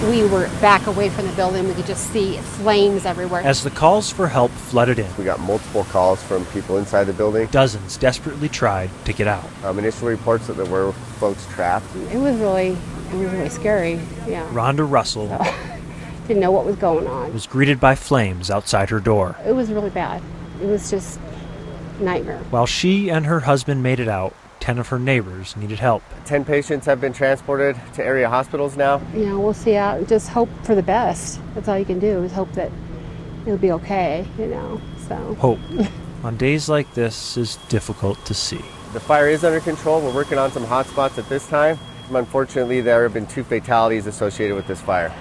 we were back away from the building. We could just see flames everywhere. As the calls for help flooded in, We got multiple calls from people inside the building. dozens desperately tried to get out. Initial reports that there were folks trapped. It was really scary. Yeah. Rhonda Russell Didn't know what was going on. was greeted by flames outside her door. It was really bad. It was just a nightmare. While she and her husband made it out, 10 of her neighbors needed help. 10 patients have been transported to area hospitals now. We'll see out. Just hope for the best. That's all you can do is hope that it'll be okay, so. Hope on days like this is difficult to see. The fire is under control. We're working on some hot spots at this time. Unfortunately, there have been 2 fatalities associated with this fire.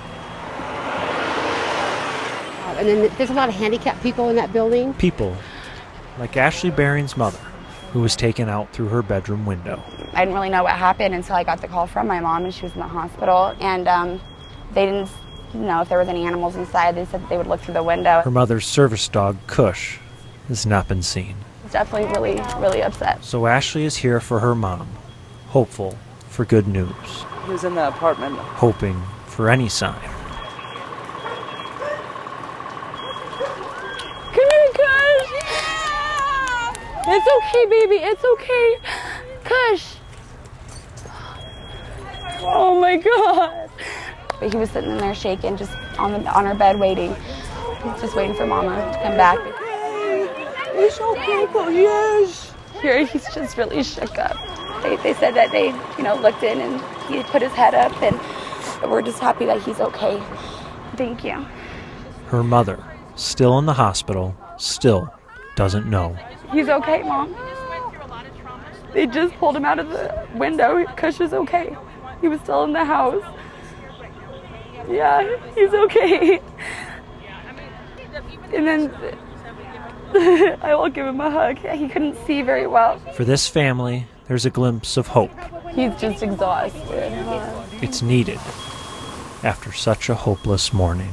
And then there's a lot of handicapped people in that building. People like Ashley Baring's mother, who was taken out through her bedroom window. I didn't really know what happened until I got the call from my mom, and she was in the hospital. And they didn't know if there was any animals inside. They said that they would look through the window. Her mother's service dog, Kush, has not been seen. I was definitely really, really upset. So Ashley is here for her mom, hopeful for good news, He was in the apartment. hoping for any sign. Come here, Kush! It's okay, baby. It's okay. Kush! Oh my God. But he was sitting in there shaking, just on our bed waiting. He's just waiting for Mama to come back. It's okay, yes. Here, he's just really shook up. They said that they, looked in and he put his head up, and we're just happy that he's okay. Thank you. Her mother, still in the hospital, still doesn't know. He's okay, Mom. They just pulled him out of the window. Kush is okay. He was still in the house. Yeah, he's okay. And then I will give him a hug. He couldn't see very well. For this family, there's a glimpse of hope. He's just exhausted. It's needed after such a hopeless morning.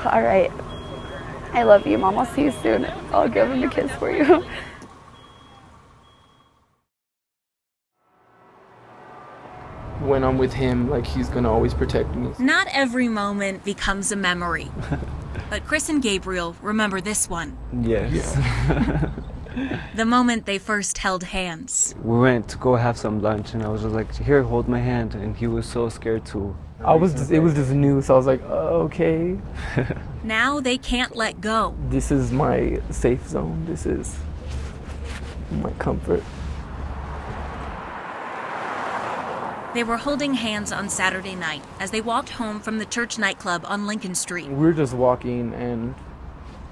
All right. I love you, Mom. I'll see you soon. I'll give him a kiss for you. When I'm with him, he's gonna always protect me. Not every moment becomes a memory. But Chris and Gabriel remember this one. Yes. The moment they first held hands. We went to go have some lunch, and I was just like, here, hold my hand. And he was so scared too. It was just new, so I was like, okay. Now they can't let go. This is my safe zone. This is my comfort. They were holding hands on Saturday night as they walked home from the church nightclub on Lincoln Street. We were just walking, and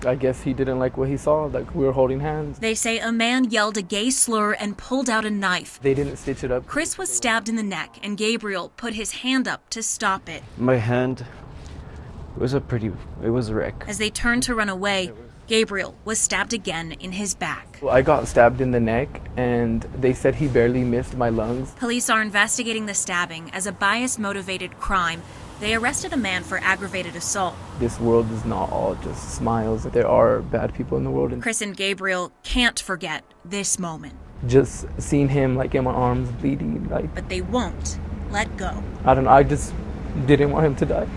I guess he didn't like what he saw. We were holding hands. They say a man yelled a gay slur and pulled out a knife. They didn't stitch it up. Chris was stabbed in the neck, and Gabriel put his hand up to stop it. My hand was it was a wreck. As they turned to run away, Gabriel was stabbed again in his back. I got stabbed in the neck, and they said he barely missed my lungs. Police are investigating the stabbing as a bias-motivated crime. They arrested a man for aggravated assault. This world is not all just smiles. There are bad people in the world. And Chris and Gabriel can't forget this moment. just seeing him in my arms bleeding, But they won't let go. I don't know, I just didn't want him to die.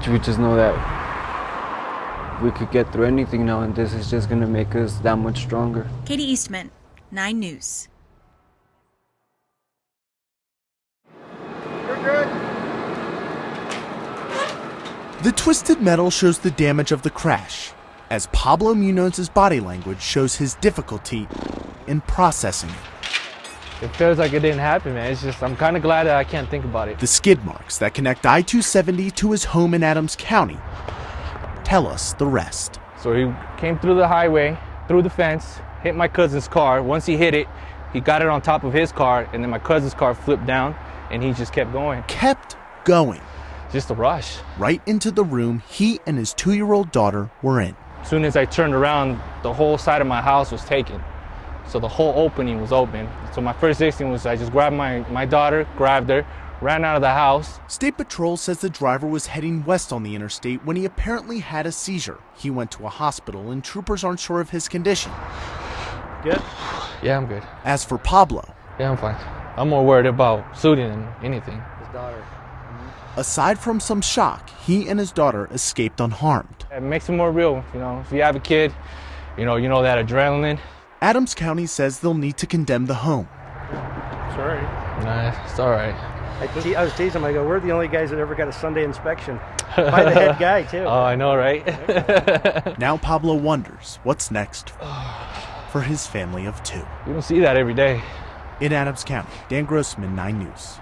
We just know that we could get through anything now, and this is just gonna make us that much stronger. Katie Eastman, 9 News. The twisted metal shows the damage of the crash, as Pablo Munoz's body language shows his difficulty in processing it. It feels like it didn't happen, man. It's just, I'm kind of glad that I can't think about it. The skid marks that connect I-270 to his home in Adams County tell us the rest. So he came through the highway, through the fence, hit my cousin's car. Once he hit it, he got it on top of his car, and then my cousin's car flipped down, and he just kept going. Kept going. Just a rush. Right into the room he and his 2-year-old daughter were in. As soon as I turned around, the whole side of my house was taken. So the whole opening was open. So my first instinct was I just grabbed my daughter, grabbed her, ran out of the house. State Patrol says the driver was heading west on the interstate when he apparently had a seizure. He went to a hospital and troopers aren't sure of his condition. Good? Yeah, I'm good. As for Pablo, Yeah, I'm fine. I'm more worried about Sudi than anything. His daughter. aside from some shock, he and his daughter escaped unharmed. It makes it more real, you know. If you have a kid, you know that adrenaline. Adams County says they'll need to condemn the home. Sorry. Nah, it's all right. I was teasing him. I go, we're the only guys that ever got a Sunday inspection by the head guy, too. Oh, I know, right? Now Pablo wonders what's next for his family of 2. You don't see that every day. In Adams County, Dan Grossman, 9 News.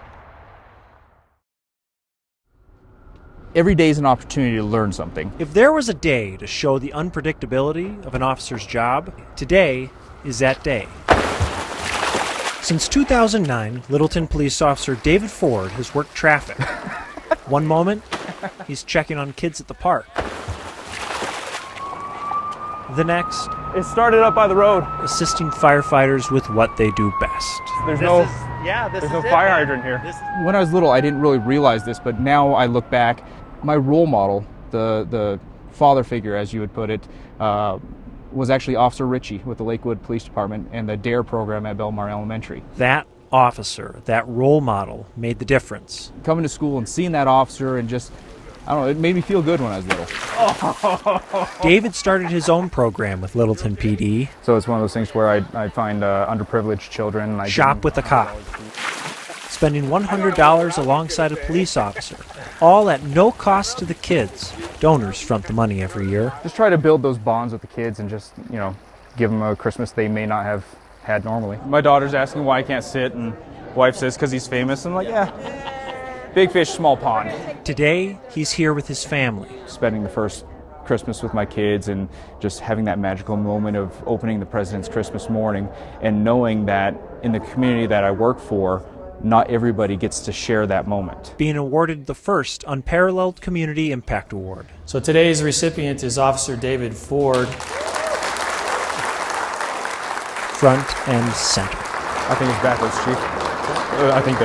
Every day is an opportunity to learn something. If there was a day to show the unpredictability of an officer's job, today is that day. Since 2009, Littleton police officer David Ford has worked traffic. One moment, he's checking on kids at the park. The next, It started up by the road. assisting firefighters with what they do best. There's no fire hydrant here. When I was little, I didn't really realize this, but now I look back, my role model, the father figure, as you would put it, was actually Officer Ritchie with the Lakewood Police Department and the DARE program at Belmar Elementary. That officer, that role model, made the difference. Coming to school and seeing that officer and just, I don't know, it made me feel good when I was little. David started his own program with Littleton PD, So it's one of those things where I find underprivileged children. Shop with a Cop, spending $100 alongside a police officer, all at no cost to the kids. Donors front the money every year. Just try to build those bonds with the kids and just, give them a Christmas they may not have had normally. My daughter's asking why I can't sit, and wife says because he's famous. I'm like, yeah, big fish, small pond. Today, he's here with his family. Spending the first Christmas with my kids and just having that magical moment of opening the President's Christmas morning and knowing that in the community that I work for, not everybody gets to share that moment. Being awarded the first Unparalleled Community Impact Award. So today's recipient is Officer David Ford. Front and center. I think it's backwards, Chief. I think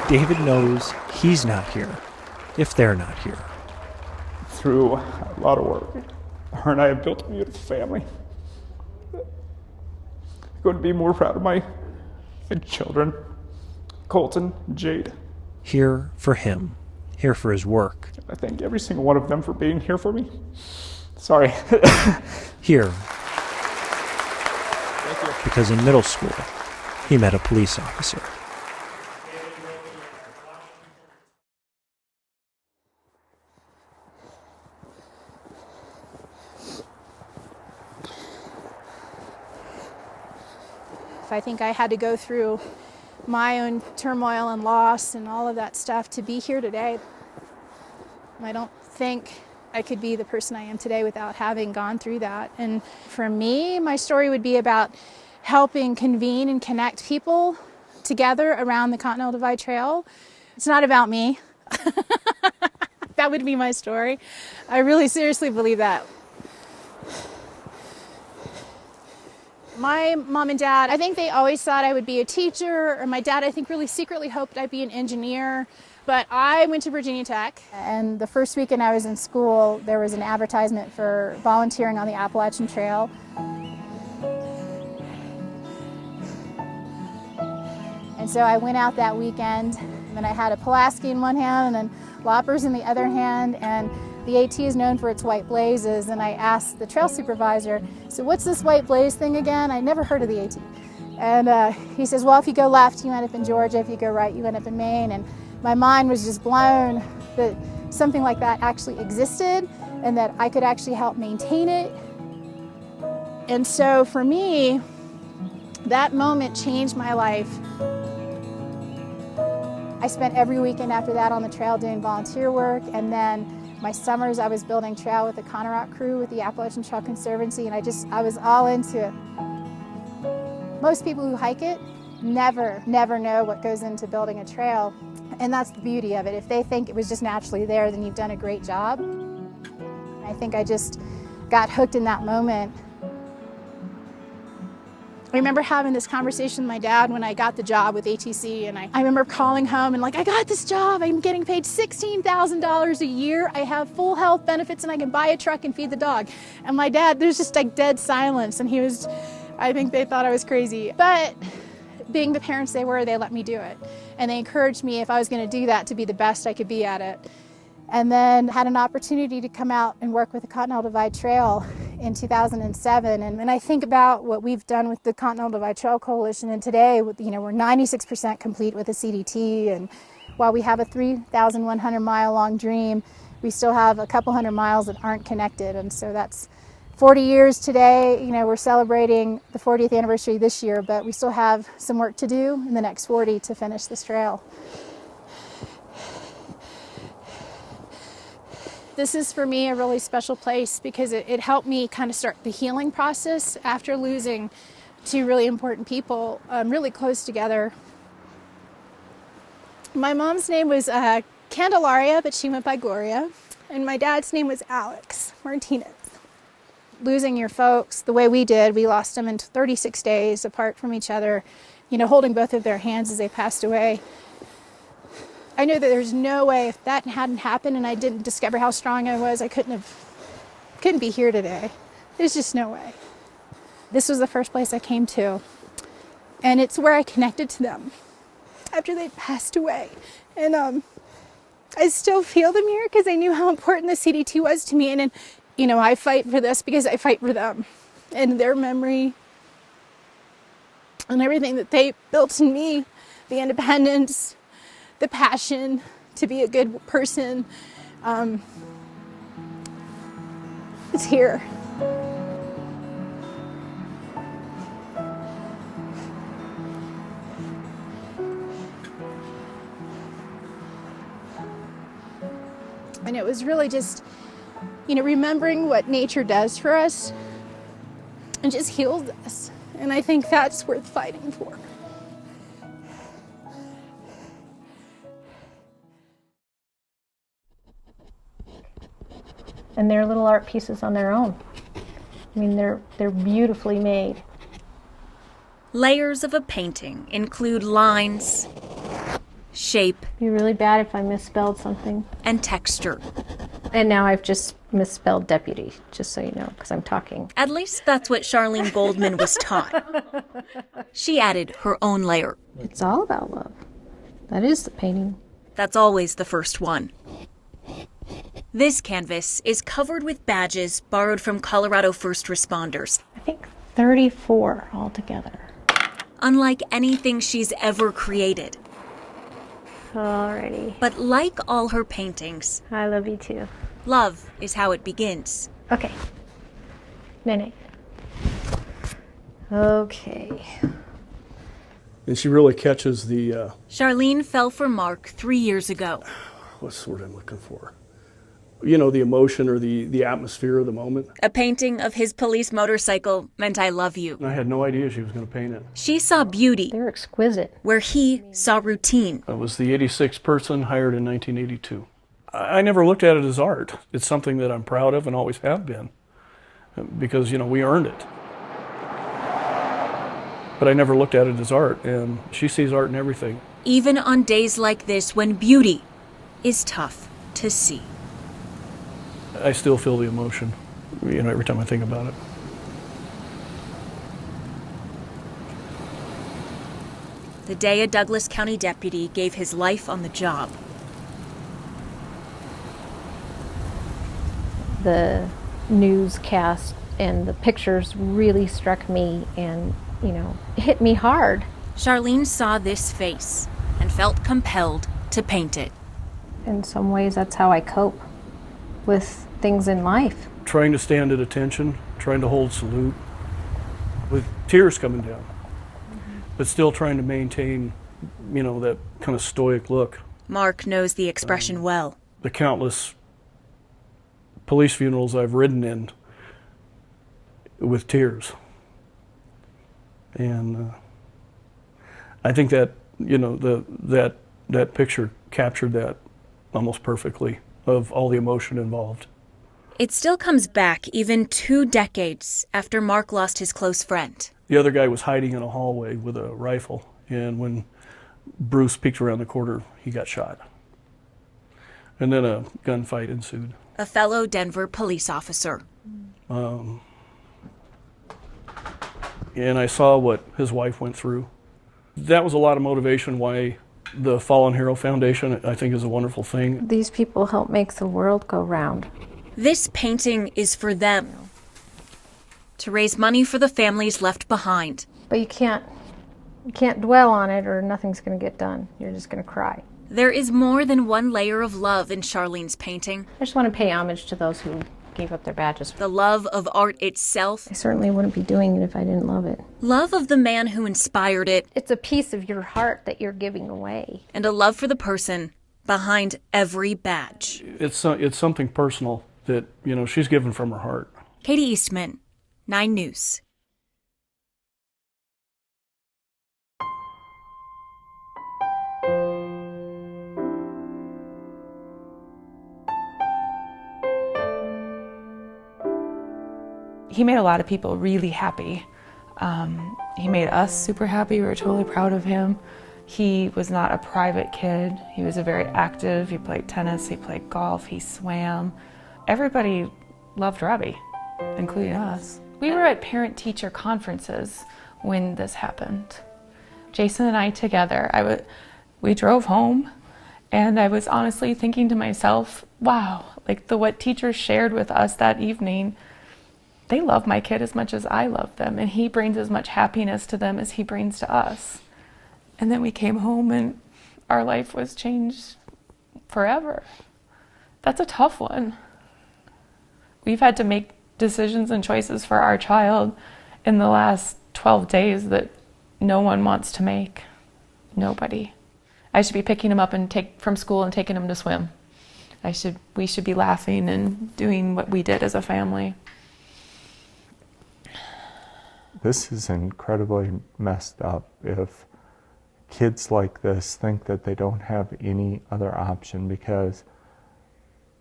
David knows he's not here if they're not here. through a lot of work, her and I have built a beautiful family. I couldn't be more proud of my children, Colton and Jade. Here for him, here for his work. I thank every single one of them for being here for me. Sorry. Here. Because in middle school, he met a police officer. If I think I had to go through my own turmoil and loss and all of that stuff to be here today, I don't think I could be the person I am today without having gone through that. And for me, my story would be about helping convene and connect people together around the Continental Divide Trail. It's not about me. That would be my story. I really seriously believe that. My mom and dad, I think they always thought I would be a teacher, or my dad, I think, really secretly hoped I'd be an engineer. But I went to Virginia Tech, and the first weekend I was in school, there was an advertisement for volunteering on the Appalachian Trail. And so I went out that weekend, and I had a Pulaski in one hand and then loppers in the other hand, and the AT is known for its white blazes, and I asked the trail supervisor, so what's this white blaze thing again? I never heard of the AT. And he says, well, if you go left, you end up in Georgia. If you go right, you end up in Maine. And my mind was just blown that something like that actually existed and that I could actually help maintain it. And so for me, that moment changed my life. I spent every weekend after that on the trail doing volunteer work, and then my summers I was building trail with the Conarock crew with the Appalachian Trail Conservancy, and I was all into it. Most people who hike it never know what goes into building a trail, and that's the beauty of it. If they think it was just naturally there, then you've done a great job. I think I just got hooked in that moment. I remember having this conversation with my dad when I got the job with ATC, and I remember calling home and like, I got this job, I'm getting paid $16,000 a year, I have full health benefits, and I can buy a truck and feed the dog. And my dad, there's just like dead silence, and I think they thought I was crazy. But being the parents they were, they let me do it. And they encouraged me, if I was gonna do that, to be the best I could be at it. And then had an opportunity to come out and work with the Continental Divide Trail in 2007. And when I think about what we've done with the Continental Divide Trail Coalition, and today, we're 96% complete with the CDT. And while we have a 3,100 mile long dream, we still have a couple hundred miles that aren't connected. And so that's 40 years today. We're celebrating the 40th anniversary this year, but we still have some work to do in the next 40 to finish this trail. This is, for me, a really special place because it helped me kind of start the healing process after losing two really important people really close together. My mom's name was Candelaria, but she went by Gloria, and my dad's name was Alex Martinez. Losing your folks the way we did, we lost them in 36 days apart from each other, holding both of their hands as they passed away. I know that there's no way, if that hadn't happened and I didn't discover how strong I was, I couldn't be here today. There's just no way. This was the first place I came to, and it's where I connected to them after they passed away. And I still feel them here because I knew how important the CDT was to me. And I fight for this because I fight for them and their memory and everything that they built in me, the independence, the passion to be a good person. It's here. And it was really just, remembering what nature does for us and just heals us. And I think that's worth fighting for. And they're little art pieces on their own. I mean, they're beautifully made. Layers of a painting include lines, shape. It'd be really bad if I misspelled something. And texture. And now I've just misspelled deputy, just so you know, because I'm talking. At least that's what Charlene Goldman was taught. She added her own layer. It's all about love. That is the painting. That's always the first one. This canvas is covered with badges borrowed from Colorado first responders. I think 34 altogether. Unlike anything she's ever created. Alrighty. But like all her paintings, I love you too. Love is how it begins. Okay. Nene. Okay. And she really catches the... Charlene fell for Mark 3 years ago. What's the word I'm looking for? The emotion or the atmosphere of the moment. A painting of his police motorcycle meant I love you. I had no idea she was going to paint it. She saw beauty. They're exquisite. Where he saw routine. I was the 86th person hired in 1982. I never looked at it as art. It's something that I'm proud of and always have been. Because, we earned it. But I never looked at it as art, and she sees art in everything. Even on days like this when beauty is tough to see. I still feel the emotion, every time I think about it. The day a Douglas County deputy gave his life on the job. The newscast and the pictures really struck me and, hit me hard. Charlene saw this face and felt compelled to paint it. In some ways, that's how I cope with things in life. Trying to stand at attention, trying to hold salute, with tears coming down, but still trying to maintain, that kind of stoic look. Mark knows the expression well. The countless police funerals I've ridden in with tears. And I think that, that picture captured that almost perfectly, of all the emotion involved. It still comes back even 2 decades after Mark lost his close friend. The other guy was hiding in a hallway with a rifle, and when Bruce peeked around the corner, he got shot. And then a gunfight ensued. A fellow Denver police officer. And I saw what his wife went through. That was a lot of motivation why the Fallen Hero Foundation, I think, is a wonderful thing. These people help make the world go round. This painting is for them, to raise money for the families left behind. But you can't dwell on it or nothing's going to get done. You're just going to cry. There is more than one layer of love in Charlene's painting. I just want to pay homage to those who gave up their badges. The love of art itself. I certainly wouldn't be doing it if I didn't love it. Love of the man who inspired it. It's a piece of your heart that you're giving away. And a love for the person behind every badge. It's something personal that, she's given from her heart. Katie Eastman, 9 News. He made a lot of people really happy. He made us super happy. We were totally proud of him. He was not a private kid. He was very active. He played tennis, he played golf, he swam. Everybody loved Robbie, including us. We were at parent-teacher conferences when this happened. Jason and I together, we drove home, and I was honestly thinking to myself, wow, what teachers shared with us that evening, they love my kid as much as I love them, and he brings as much happiness to them as he brings to us. And then we came home and our life was changed forever. That's a tough one. We've had to make decisions and choices for our child in the last 12 days that no one wants to make. Nobody. I should be picking him up from school and taking him to swim. We should be laughing and doing what we did as a family. This is incredibly messed up if kids like this think that they don't have any other option, because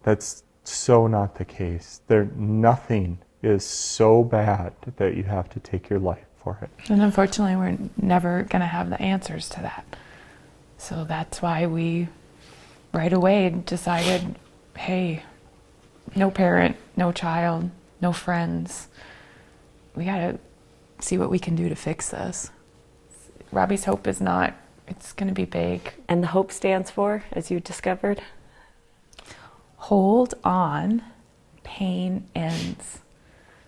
that's so not the case. Nothing is so bad that you have to take your life for it. And unfortunately, we're never going to have the answers to that. So that's why we right away decided, hey, no parent, no child, no friends. We got to see what we can do to fix this. Robbie's hope is not, it's going to be big. And the hope stands for, as you discovered? Hold on, pain ends.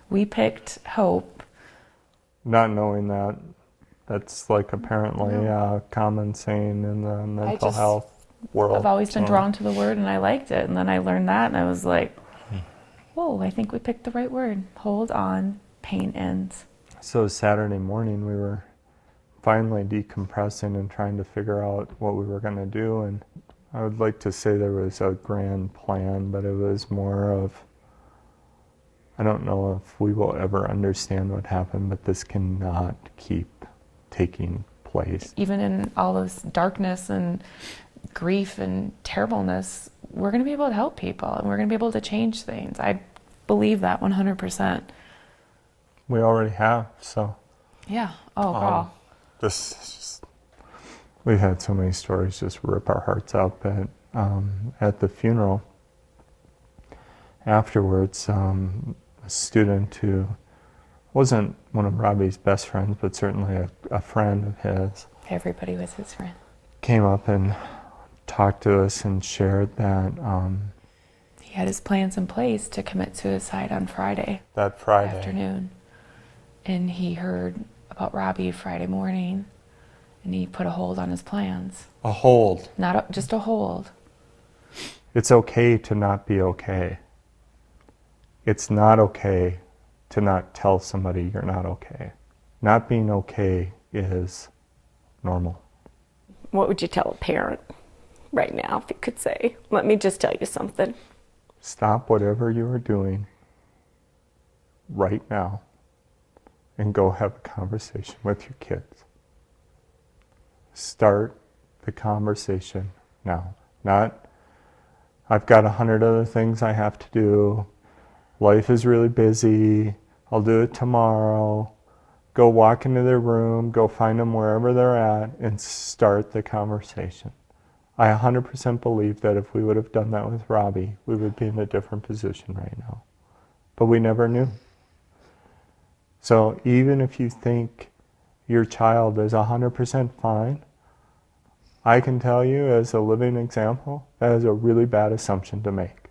We picked hope. Not knowing that's apparently a common saying in the mental health world. I've always been drawn to the word and I liked it. And then I learned that and I was like, whoa, I think we picked the right word. Hold on, pain ends. So Saturday morning we were finally decompressing and trying to figure out what we were going to do, and I would like to say there was a grand plan, but it was more of, I don't know if we will ever understand what happened, but this cannot keep taking place. Even in all this darkness and grief and terribleness, we're going to be able to help people and we're going to be able to change things. I believe that 100%. We already have, so. Yeah. Oh, girl. This is just, we've had so many stories just rip our hearts out, but at the funeral afterwards, a student who wasn't one of Robbie's best friends, but certainly a friend of his. Everybody was his friend. Came up and talked to us and shared that he had his plans in place to commit suicide on Friday. That Friday afternoon. And he heard about Robbie Friday morning, and he put a hold on his plans. A hold? Just a hold. It's okay to not be okay. It's not okay to not tell somebody you're not okay. Not being okay is normal. What would you tell a parent right now if you could say, let me just tell you something? Stop whatever you are doing right now and go have a conversation with your kids. Start the conversation now. Not, I've got 100 other things I have to do. Life is really busy. I'll do it tomorrow. Go walk into their room, go find them wherever they're at, and start the conversation. I 100% believe that if we would have done that with Robbie, we would be in a different position right now. But we never knew. So even if you think your child is 100% fine, I can tell you as a living example, that is a really bad assumption to make.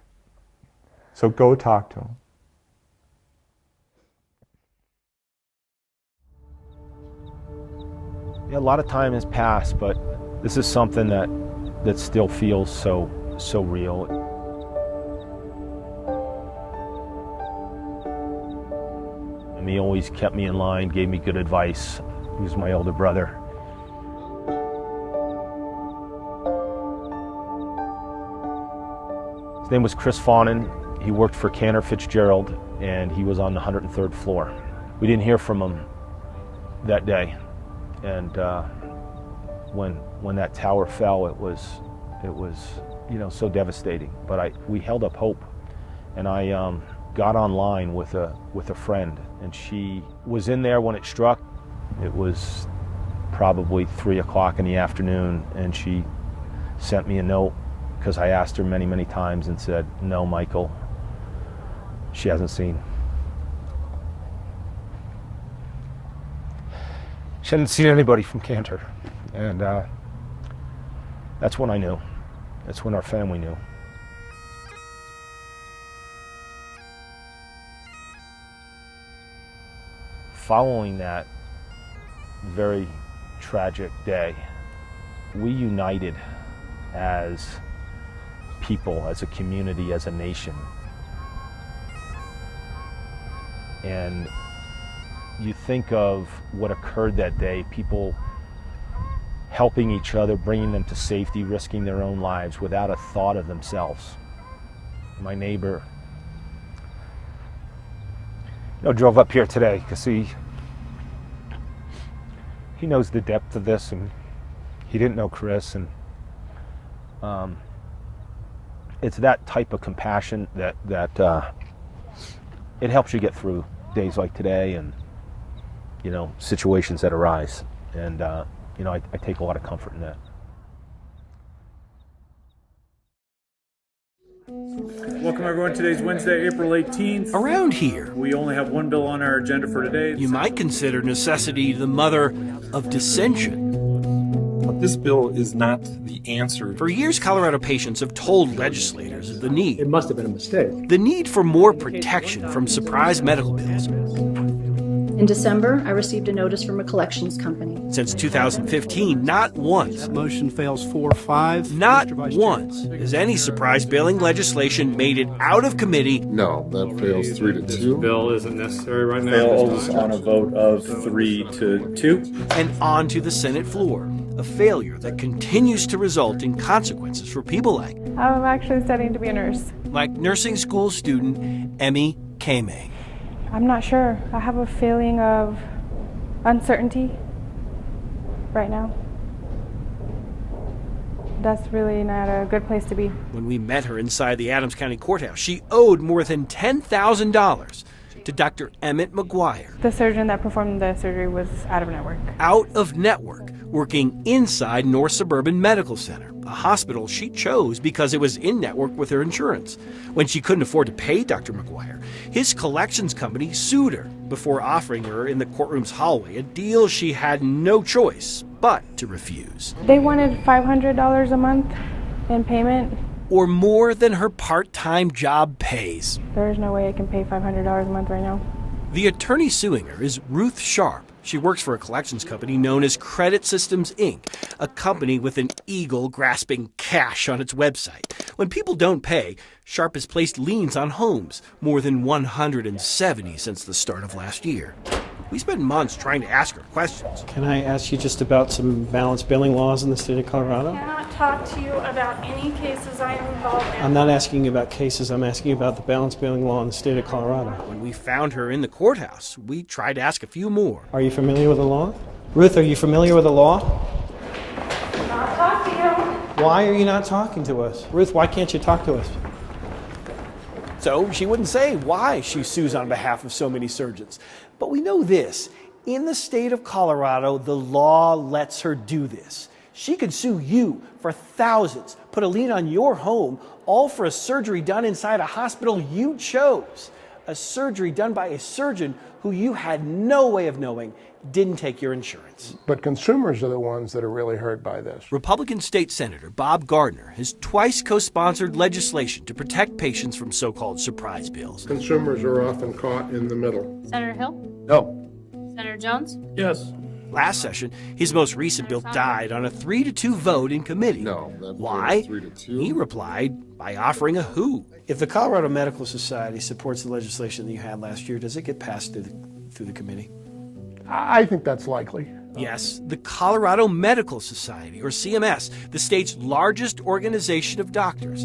So go talk to him. A lot of time has passed, but this is something that still feels so real. And he always kept me in line, gave me good advice. He was my older brother. His name was Chris Fawnin. He worked for Cantor Fitzgerald, and he was on the 103rd floor. We didn't hear from him that day. And when that tower fell, it was so devastating. But we held up hope, and I got online with a friend, and she was in there when it struck. It was probably 3 o'clock in the afternoon, and she sent me a note because I asked her many times and said, "No, Michael, she hasn't seen." She hadn't seen anybody from Cantor, and that's when I knew. That's when our family knew. Following that very tragic day, we united as people, as a community, as a nation. And you think of what occurred that day, people helping each other, bringing them to safety, risking their own lives without a thought of themselves. My neighbor, drove up here today because he knows the depth of this, and he didn't know Chris, and it's that type of compassion that it helps you get through days like today and situations that arise, and I take a lot of comfort in that. Welcome everyone. Today's Wednesday, April 18th. Around here, we only have one bill on our agenda for today. You might consider necessity the mother of dissension. But this bill is not the answer. For years, Colorado patients have told legislators of the need. It must have been a mistake. The need for more protection from surprise medical bills. In December, I received a notice from a collections company. Since 2015, not once. That motion fails 4-5. Not once has any surprise billing legislation made it out of committee. No, that fails 3-2. This bill isn't necessary right now. Fails on a vote of 3-2. And onto the Senate floor. A failure that continues to result in consequences for people like... I'm actually studying to be a nurse. Like nursing school student Emmy Kamei. I'm not sure. I have a feeling of uncertainty right now. That's really not a good place to be. When we met her inside the Adams County Courthouse, she owed more than $10,000 to Dr. Emmett McGuire. The surgeon that performed the surgery was out of network. Out of network, working inside North Suburban Medical Center, a hospital she chose because it was in network with her insurance. When she couldn't afford to pay Dr. McGuire, his collections company sued her before offering her in the courtroom's hallway a deal she had no choice but to refuse. They wanted $500 a month in payment. Or more than her part-time job pays. There is no way I can pay $500 a month right now. The attorney suing her is Ruth Sharp. She works for a collections company known as Credit Systems, Inc., a company with an eagle grasping cash on its website. When people don't pay, Sharp has placed liens on homes, more than 170 since the start of last year. We spent months trying to ask her questions. Can I ask you just about some balanced billing laws in the state of Colorado? I cannot talk to you about any cases I am involved in. I'm not asking you about cases. I'm asking you about the balanced billing law in the state of Colorado. When we found her in the courthouse, we tried to ask a few more. Are you familiar with the law? Ruth, are you familiar with the law? Not talk to you. Why are you not talking to us? Ruth, why can't you talk to us? So she wouldn't say why she sues on behalf of so many surgeons. But we know this. In the state of Colorado, the law lets her do this. She could sue you for thousands, put a lien on your home, all for a surgery done inside a hospital you chose. A surgery done by a surgeon who you had no way of knowing didn't take your insurance. But consumers are the ones that are really hurt by this. Republican State Senator Bob Gardner has twice co-sponsored legislation to protect patients from so-called surprise bills. Consumers are often caught in the middle. Senator Hill? No. Senator Jones? Yes. Last session, his most recent bill died on a 3-2 vote in committee. No. Why? He replied by offering a who. If the Colorado Medical Society supports the legislation that you had last year, does it get passed through the committee? I think that's likely. Yes, the Colorado Medical Society, or CMS, the state's largest organization of doctors,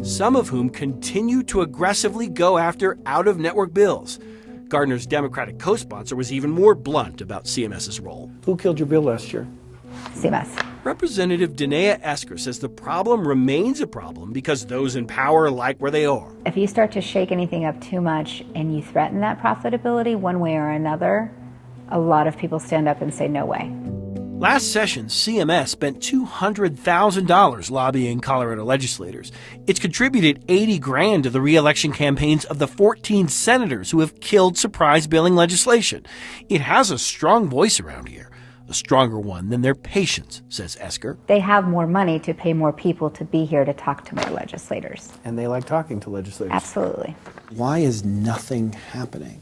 some of whom continue to aggressively go after out-of-network bills. Gardner's Democratic co-sponsor was even more blunt about CMS's role. Who killed your bill last year? CMS. Representative Danae Esker says the problem remains a problem because those in power like where they are. If you start to shake anything up too much and you threaten that profitability one way or another, a lot of people stand up and say no way. Last session, CMS spent $200,000 lobbying Colorado legislators. It's contributed $80,000 to the re-election campaigns of the 14 senators who have killed surprise billing legislation. It has a strong voice around here. A stronger one than their patients, says Esker. They have more money to pay more people to be here to talk to more legislators. And they like talking to legislators. Absolutely. Why is nothing happening?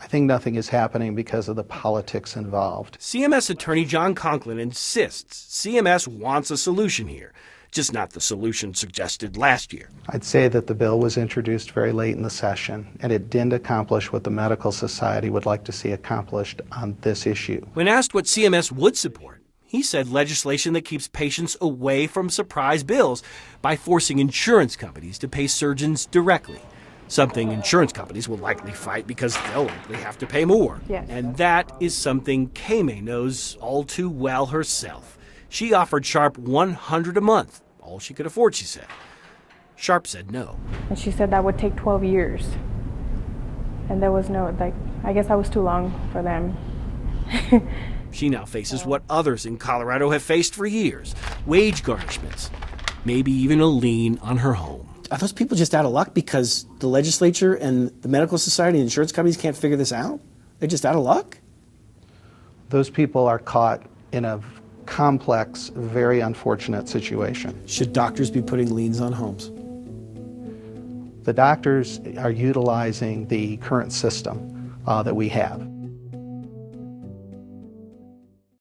I think nothing is happening because of the politics involved. CMS Attorney John Conklin insists CMS wants a solution here, just not the solution suggested last year. I'd say that the bill was introduced very late in the session, and it didn't accomplish what the Medical Society would like to see accomplished on this issue. When asked what CMS would support, he said legislation that keeps patients away from surprise bills by forcing insurance companies to pay surgeons directly. Something insurance companies will likely fight because they'll likely have to pay more. Yes. And that is something Kame knows all too well herself. She offered Sharp $100 a month, all she could afford, she said. Sharp said no. And she said that would take 12 years. And there was no, I guess that was too long for them. She now faces what others in Colorado have faced for years, wage garnishments, maybe even a lien on her home. Are those people just out of luck because the legislature and the medical society and insurance companies can't figure this out? They're just out of luck? Those people are caught in a complex, very unfortunate situation. Should doctors be putting liens on homes? The doctors are utilizing the current system that we have.